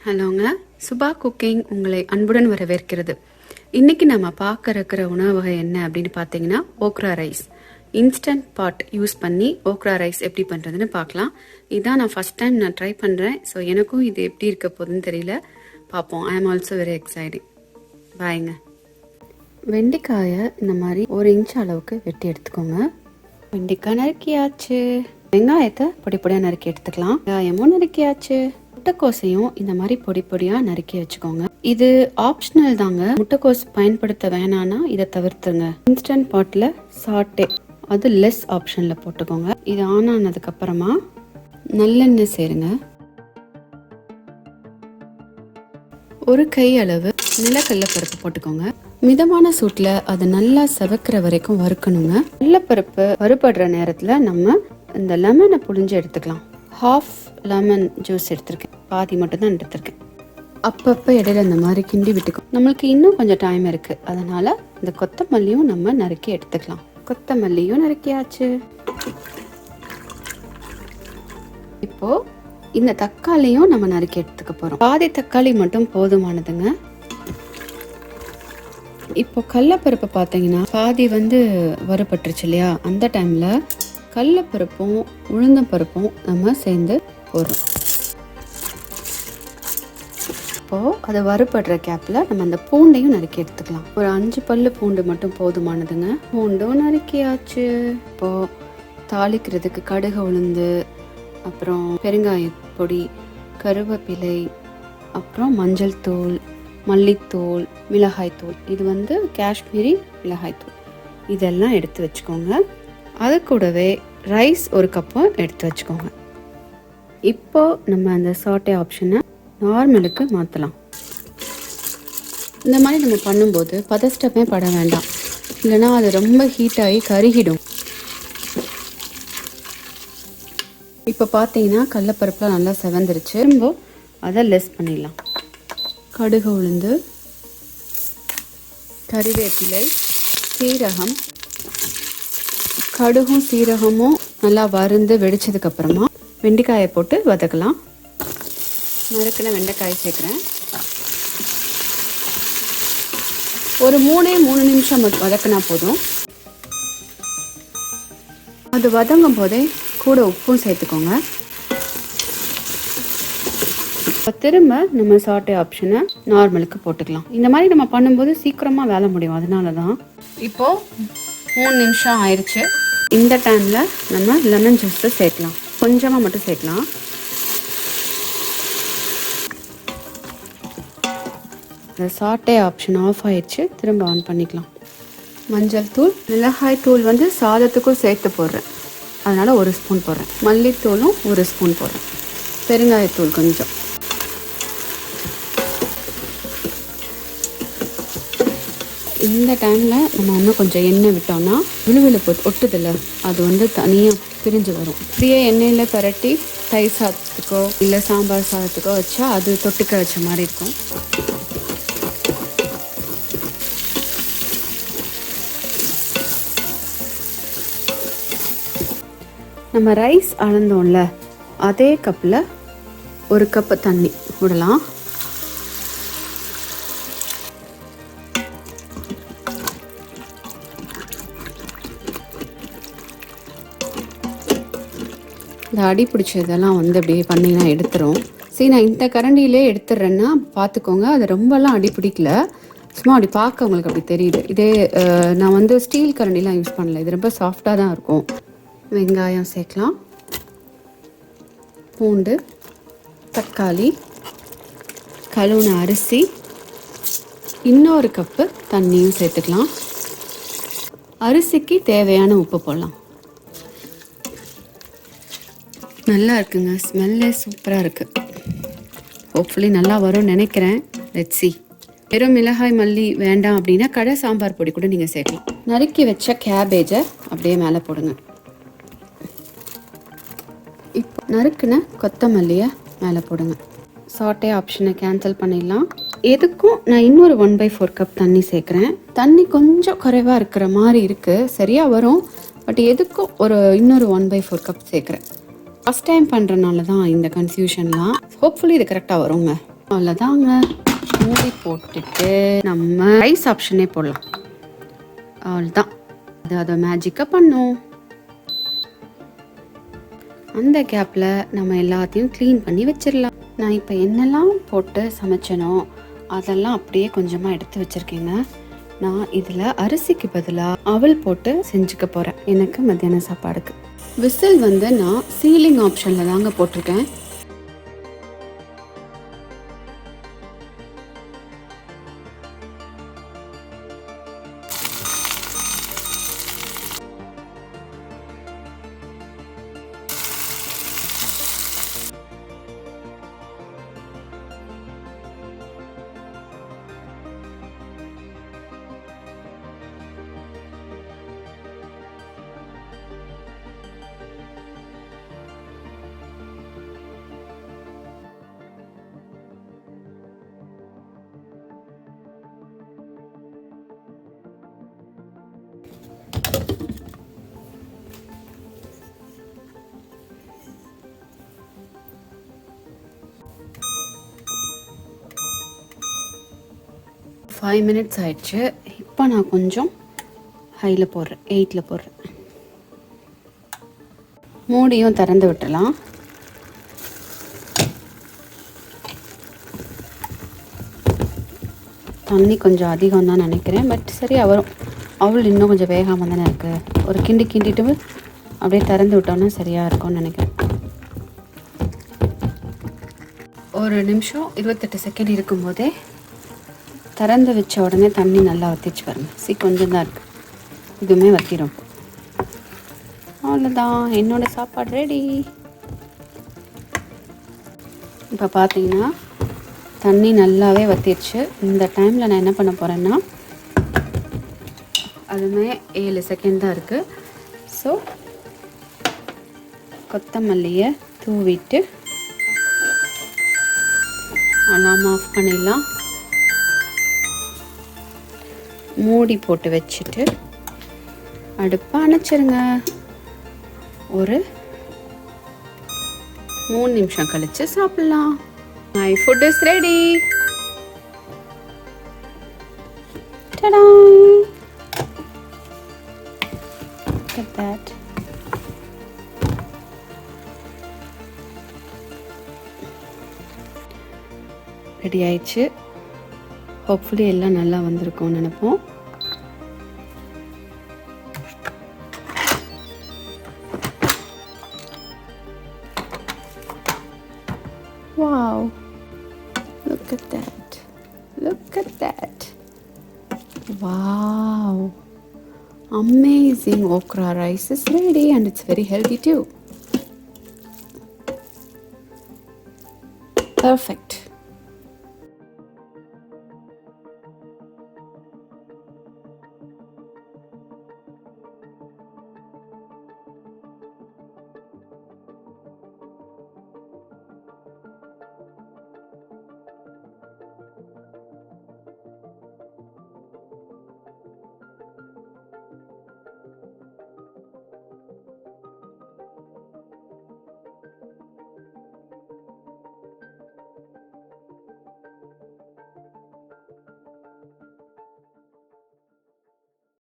ஹலோங்க, Subha cooking உங்களை அன்புடன் வரவேற்கிறது. இன்றைக்கி நம்ம பார்க்க இருக்கிற உணவு வகை என்ன அப்படின்னு பார்த்தீங்கன்னா ஓக்ரா ரைஸ். இன்ஸ்டன்ட் பாட் யூஸ் பண்ணி ஓக்ரா ரைஸ் எப்படி பண்ணுறதுன்னு பார்க்கலாம். இதான் நான் ஃபஸ்ட் டைம் நான் ட்ரை பண்ணுறேன். ஸோ எனக்கும் இது எப்படி இருக்க போகுதுன்னு தெரியல, பார்ப்போம். ஐ ஆம் ஆல்சோ வெரி எக்ஸைட்டிங். பாய்ங்க. வெண்டைக்காயை இந்த மாதிரி 1 இன்ச் அளவுக்கு வெட்டி எடுத்துக்கோங்க. வெண்டைக்காய் நறுக்கியாச்சு. வெங்காயத்தை பொடி பொடியாக நறுக்கி எடுத்துக்கலாம். வெங்காயமும் நறுக்கியாச்சு. முட்டைக்கோசையும் இந்த மாதிரி பொடி பொடியாக நறுக்கி வச்சுக்கோங்க. இது ஆப்ஷனல் தாங்க. முட்டைக்கோஸ் பயன்படுத்த வேணான்னா இதை தவிர்த்துருங்க. இன்ஸ்டன்ட் பாட்டில் சாட்டே அது லெஸ் ஆப்ஷனில் போட்டுக்கோங்க. இது ஆன் ஆனதுக்கு அப்புறமா நல்லெண்ணெய் சேருங்க. 1 கை அளவு நிலக்கடலை பருப்பு போட்டுக்கோங்க. மிதமான சூட்டில் அது நல்லா செவக்கிற வரைக்கும் வறுக்கணுங்க. கடலைப்பருப்பு வறுபடுற நேரத்தில் நம்ம இந்த லெமனை புழிஞ்சு எடுத்துக்கலாம். 1/2 லெமன் ஜூஸ் எடுத்திருக்கேன், பாதி மட்டும் தான் எடுத்திருக்கேன். அப்பப்போ இடையில இந்த மாதிரி கிண்டி விட்டுக்கும். நம்மளுக்கு இன்னும் கொஞ்சம் டைம் இருக்கு, அதனால இந்த கொத்தமல்லியும் நம்ம நறுக்கி எடுத்துக்கலாம். கொத்தமல்லியும் நறுக்கியாச்சு. இப்போ இந்த தக்காளியும் நம்ம நறுக்கி எடுத்துக்க போறோம். பாதி தக்காளி மட்டும் போதுமானதுங்க. இப்போ கடலைப்பருப்பு பார்த்தீங்கன்னா பாதி வறுபட்டுருச்சு இல்லையா, அந்த டைம்ல கடலைப்பருப்பும் உளுந்தம்பருப்பும் நம்ம சேர்ந்து போடுறோம். இப்போ அதை வறுபடுற கேப்ல நம்ம அந்த பூண்டையும் நறுக்கி எடுத்துக்கலாம். ஒரு 5 பல்லு பூண்டு மட்டும் போதுமானதுங்க. பூண்டும் நறுக்கியாச்சு. இப்போ தாளிக்கிறதுக்கு கடுகு, உளுந்து, அப்புறம் பெருங்காய பொடி, கருவேப்பிலை, அப்புறம் மஞ்சள் தூள், மல்லித்தூள், மிளகாய்த்தூள். இது காஷ்மீரி மிளகாய்த்தூள். இதெல்லாம் எடுத்து வச்சுக்கோங்க. அது கூடவே ரைஸ் 1 கப்பும் எடுத்து வச்சுக்கோங்க. இப்போ நம்ம அந்த சாட்டே ஆப்ஷனை நார்மலுக்கு மாற்றலாம். இந்த மாதிரி நம்ம பண்ணும்போது பதஷ்டமே பட வேண்டாம், இல்லைனா அது ரொம்ப ஹீட் ஆகி கருகிடும். இப்போ பார்த்தீங்கன்னா கடலைப்பருப்புலாம் நல்லா செவந்துருச்சு. திரும்ப அதை லெஸ் பண்ணிடலாம். கடுகு, உளுந்து, கறிவேப்பிலை, சீரகம். கடுகும் சீரகமும் நல்லா வறுந்து வெடிச்சதுக்கு அப்புறமா வெண்டைக்காயை போட்டு வதக்கலாம். நறுக்கின வெண்டைக்காய் சேர்க்குறேன். ஒரு 3 நிமிஷம் வதக்கினா போதும். அது வதங்கும் போதே கூட உப்பும் சேர்த்துக்கோங்க. திரும்ப நம்ம சாட்டே ஆப்ஷனை நார்மலுக்கு போட்டுக்கலாம். இந்த மாதிரி நம்ம பண்ணும்போது சீக்கிரமாக வேலை முடியும், அதனால தான். இப்போது 3 நிமிஷம் ஆயிடுச்சு. இந்த டைமில் நம்ம லெமன் ஜூஸை சேர்க்கலாம். கொஞ்சமாக மட்டும் சேர்க்கலாம். இந்த சாட்டே ஆப்ஷன் ஆஃப் ஆயிடுச்சு. திரும்ப ஆன் பண்ணிக்கலாம். மஞ்சள் தூள், மிளகாய் தூள் சாதத்துக்கும் சேர்த்து போடுறேன், அதனால் 1 ஸ்பூன் போடுறேன். மல்லித்தூளும் 1 ஸ்பூன் போடுறேன். பெருங்காயத்தூள் கொஞ்சம். இந்த டைமில் நம்ம இன்னும் கொஞ்சம் எண்ணெய் விட்டோம்னா விழுவிழுப்பு ஒட்டுதில்ல, அது தனியாக பிரிஞ்சு வரும். இப்படியே எண்ணெயில் பரட்டி தயிர் சாதத்துக்கோ இல்லை சாம்பார் சாதத்துக்கோ வச்சா அது தொட்டுக்க வச்ச மாதிரி இருக்கும். நம்ம ரைஸ் அளந்தோம்ல, அதே கப்பில் 1 கப்பு தண்ணி விடலாம். இந்த அடி பிடிச்சதெல்லாம் அப்படியே பண்ணினா எடுத்துரும். சரி, நான் இந்த கரண்டியிலே எடுத்துடுறேன்னா பார்த்துக்கோங்க. அது ரொம்பலாம் அடி பிடிக்கல, சும்மா அப்படி பார்க்க உங்களுக்கு அப்படி தெரியுது. இதே நான் ஸ்டீல் கரண்டிலாம் யூஸ் பண்ணல, இது ரொம்ப சாஃப்டாக தான் இருக்கும். வெங்காயம் சேர்க்கலாம். பூண்டு, தக்காளி, கழுவுன அரிசி, இன்னொரு கப்பு தண்ணியும் சேர்த்துக்கலாம். அரிசிக்கு தேவையான உப்பு போடலாம். நல்லா இருக்குங்க, ஸ்மெல்லே சூப்பராக இருக்குது. ஹோப்ஃபுல்லி நல்லா வரும்னு நினைக்கிறேன். Let's see. வெறும் மிளகாய் மல்லி வேண்டாம் அப்படின்னா கடை சாம்பார் பொடி கூட நீங்கள் சேர்க்கலாம். நறுக்கி வச்ச கேபேஜை அப்படியே மேலே போடுங்க. இப்போ நறுக்குன கொத்தமல்லியை மேலே போடுங்க. சாட்டே ஆப்ஷனை கேன்சல் பண்ணிடலாம். எதுக்கும் நான் இன்னொரு 1/4 கப் தண்ணி சேர்க்குறேன். தண்ணி கொஞ்சம் குறைவாக இருக்கிற மாதிரி இருக்குது, சரியாக வரும். பட் எதுக்கும் இன்னொரு 1/4 கப் சேர்க்குறேன். ஃபஸ்ட் டைம் பண்ணுறனால தான் இந்த கன்ஃபியூஷன்லாம். ஹோப்ஃபுல்லி இது கரெக்டாக வருங்க. அவ்வளோதாங்க. மூடி போட்டுட்டு நம்ம ரைஸ் ஆப்ஷனே போடலாம். அவ்வளோதான். அதை மேஜிக்காக பண்ணும். அந்த கேப்பில் நம்ம எல்லாத்தையும் க்ளீன் பண்ணி வச்சிடலாம். நான் இப்போ என்னெல்லாம் போட்டு சமைச்சனோ அதெல்லாம் அப்படியே கொஞ்சமாக எடுத்து வச்சுருக்கேங்க. நான் இதில் அரிசிக்கு பதிலாக அவல் போட்டு செஞ்சுக்க போகிறேன் எனக்கு மத்தியான சாப்பாடுக்கு. விசில் வந்து நான் சீலிங் ஆப்ஷனில் தாங்க போட்டிருக்கேன். ஃபைவ் மினிட்ஸ் ஆயிடுச்சு. இப்போ நான் கொஞ்சம் ஹையில் போடுறேன், 8ல் போடுறேன். மூடியும் திறந்து விட்டுலாம். தண்ணி கொஞ்சம் அதிகம் தான் நினைக்கிறேன், பட் சரியாக வரும். அவள் இன்னும் கொஞ்சம் வேகாமல் தானே இருக்குது. ஒரு கிண்டிட்டு அப்படியே திறந்து விட்டோன்னா சரியாக இருக்கும்னு நினைக்கிறேன். ஒரு நிமிஷம் 28 செகண்ட் இருக்கும்போதே திறந்து வச்ச உடனே தண்ணி நல்லா வற்றிச்சு பாருங்கள். கொஞ்சம் தான் இருக்குது, இதுவுமே வற்றிடும். அவ்வளோதான், என்னோடய சாப்பாடு ரெடி. இப்போ பார்த்தீங்கன்னா தண்ணி நல்லாவே வற்றிடுச்சு. இந்த டைமில் நான் என்ன பண்ண போகிறேன்னா, அதுவுமே 7 செகண்ட் தான் இருக்குது. ஸோ கொத்தமல்லியை தூவிட்டு அலாம் ஆஃப் பண்ணிடலாம். மூடி போட்டு வச்சுட்டு அடுப்பை அணைச்சிருங்க. ஒரு 3 நிமிஷம் கழித்து சாப்பிட்லாம். My foot is ready. Ta-da! Look at that. Ready ஆயிடுச்சு. ஹோப்ஃபுல்லி எல்லாம் நல்லா வந்திருக்கும்னு நினைப்போம். Wow, look at that, look at that. Wow, amazing okra rice is ready and it's very healthy too. Perfect.